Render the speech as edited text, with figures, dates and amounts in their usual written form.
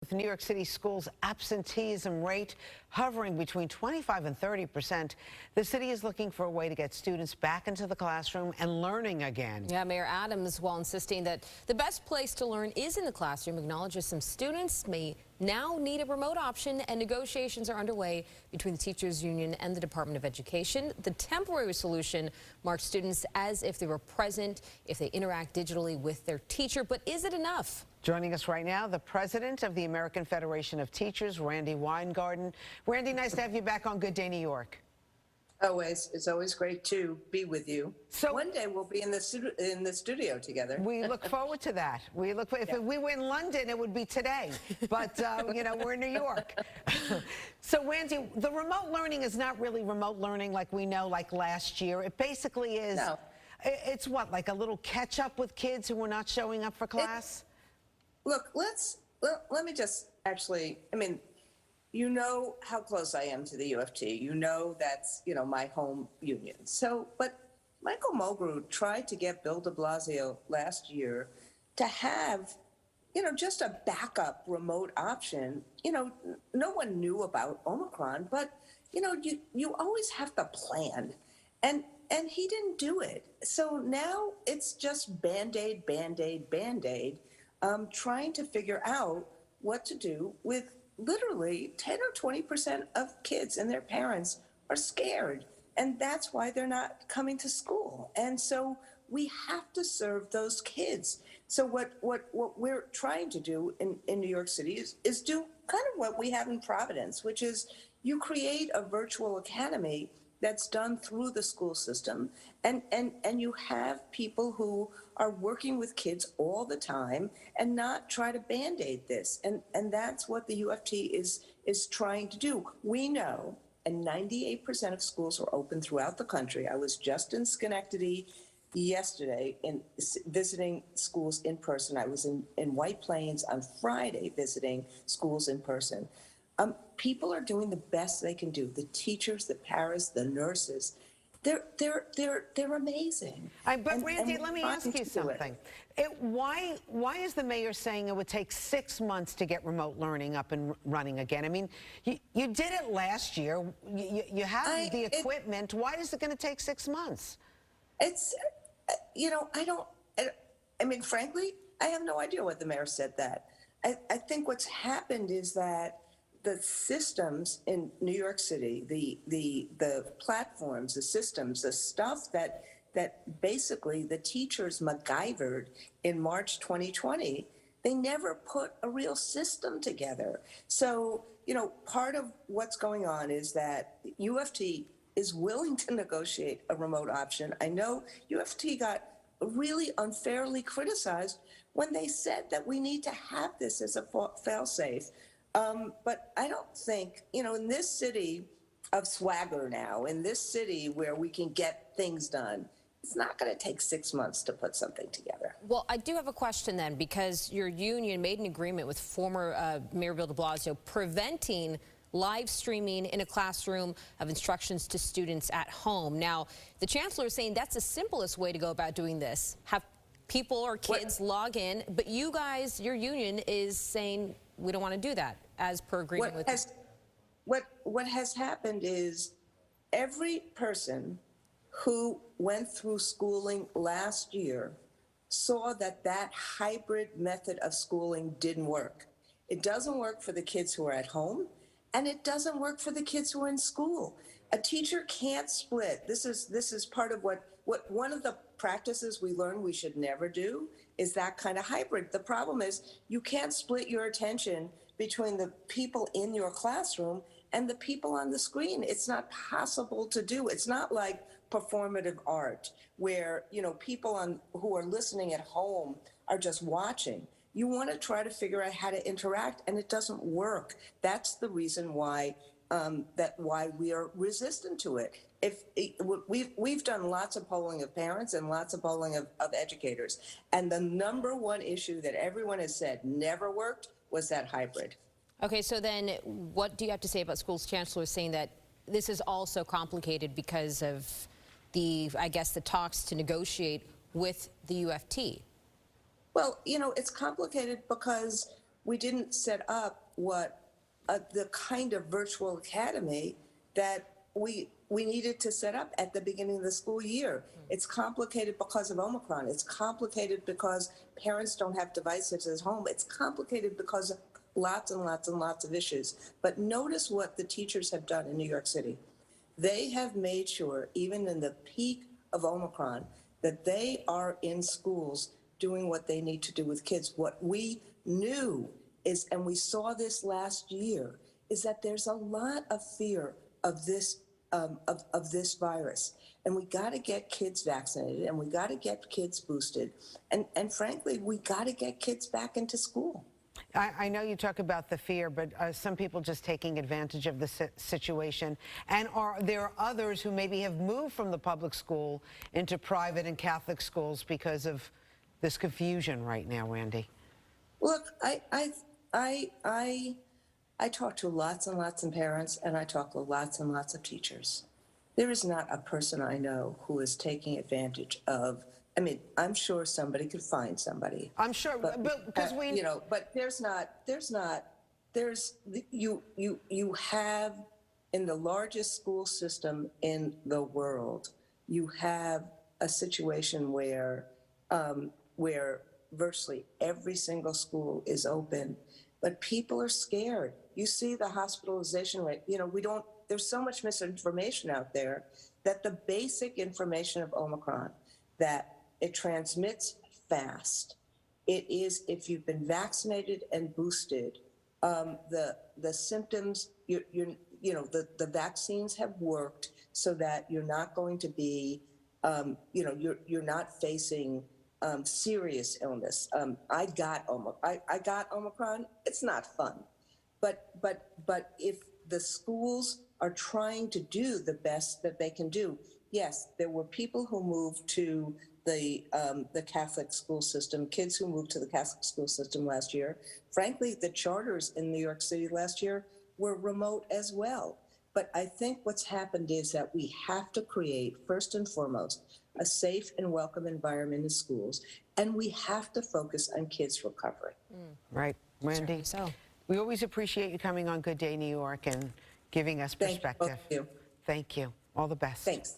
With New York City schools' absenteeism rate hovering between 25 and 30%, the city is looking for a way to get students back into the classroom and learning again. Yeah, Mayor Adams, while insisting that the best place to learn is in the classroom, acknowledges some students may now need a remote option, and negotiations are underway between the teachers union and the Department of Education. The temporary solution marks students as if they were present, if they interact digitally with their teacher. But is it enough? Joining us right now, the president of the American Federation of Teachers, Randi Weingarten. Randy, nice to have you back on Good Day New York. Always. It's always great to be with you. So one day we'll be in the studio together. We look forward to that. If we were in London, it would be today. But, you know, we're in New York. So, Randy, the remote learning is not really remote learning like we know, like last year. It basically is, it's what, like a little catch up with kids who were not showing up for class? Look, let me just actually, I mean, you know how close I am to the UFT. You know that's, you know, my home union. So, but Michael Mulgrew tried to get Bill de Blasio last year to have, you know, just a backup remote option. You know, no one knew about Omicron, but, you know, you always have to plan. And he didn't do it. So now it's just Band-Aid, Band-Aid, Band-Aid, trying to figure out what to do with literally 10 or 20% of kids and their parents are scared. And that's why they're not coming to school. And so we have to serve those kids. So what we're trying to do in New York City is do kind of what we have in Providence, which is you create a virtual academy that's done through the school system, and you have people who are working with kids all the time and not try to Band-Aid this. And that's what the UFT is trying to do. We know, and 98% of schools are open throughout the country. I was just in Schenectady yesterday visiting schools in person. I was in White Plains on Friday visiting schools in person. People are doing the best they can do. The teachers, the paras, the nurses, they're amazing. But Randy, let me ask you something. Why is the mayor saying it would take 6 months to get remote learning up and running again? I mean, you did it last year. You have the equipment. Why is it going to take 6 months? It's, you know, I mean, frankly, I have no idea what the mayor said that. I think what's happened is that the systems in New York City, the platforms, the systems, the stuff that basically the teachers MacGyvered in March 2020, they never put a real system together. So, you know, part of what's going on is that UFT is willing to negotiate a remote option. I know UFT got really unfairly criticized when they said that we need to have this as a fail-safe. But I don't think, you know, in this city of swagger now, in this city where we can get things done, it's not going to take 6 months to put something together. Well, I do have a question then, because your union made an agreement with former Mayor Bill de Blasio preventing live streaming in a classroom of instructions to students at home. Now, the chancellor is saying that's the simplest way to go about doing this. Have people or kids log in, but you guys, your union is saying we don't want to do that as per agreement with us. What has happened is every person who went through schooling last year saw that that hybrid method of schooling didn't work. It doesn't work for the kids who are at home, and it doesn't work for the kids who are in school. A teacher can't split. This is part of what one of the practices we learned we should never do is that kind of hybrid. The problem is you can't split your attention between the people in your classroom and the people on the screen. It's not possible to do. It's not like performative art where, you know, people who are listening at home are just watching. You want to try to figure out how to interact, and it doesn't work. That's the reason why why we are resistant to it. We've done lots of polling of parents and lots of polling of educators, and the number one issue that everyone has said never worked was that hybrid. Okay, so then what do you have to say about schools chancellors saying that this is also complicated because of I guess the talks to negotiate with the UFT? Well, you know, it's complicated because set up what the kind of virtual academy that we needed to set up at the beginning of the school year. It's complicated because of Omicron. It's complicated because parents don't have devices at home. It's complicated because of lots and lots and lots of issues. But notice what the teachers have done in New York City. They have made sure, even in the peak of Omicron, that they are in schools doing what they need to do with kids. What we knew is, and we saw this last year, is that there's a lot of fear of this this virus, and we got to get kids vaccinated, and we got to get kids boosted, and frankly, we got to get kids back into school. I know you talk about the fear, but some people just taking advantage of the situation, and there are others who maybe have moved from the public school into private and Catholic schools because of this confusion right now, Randi? Look, I talk to lots and lots of parents, and I talk to lots and lots of teachers. There is not a person I know who is taking advantage of. I mean, I'm sure somebody could find somebody. I'm sure, but because you know, but you have, in the largest school system in the world, you have a situation where virtually every single school is open, but people are scared. You see the hospitalization rate. You know, there's so much misinformation out there that the basic information of Omicron, that it transmits fast. It is, if you've been vaccinated and boosted, the symptoms, the vaccines have worked so that you're not going to be, you're not facing serious illness. I got Omicron. It's not fun, but if the schools are trying to do the best that they can do, yes, there were people who moved to the Catholic school system, kids who moved to the Catholic school system last year. Frankly, the charters in New York City last year were remote as well. But I think what's happened is that we have to create, first and foremost, a safe and welcome environment in schools, and we have to focus on kids' recovery. Right, Randi. So We always appreciate you coming on Good Day New York and giving us perspective. Thank you. Thank you. All the best. Thanks.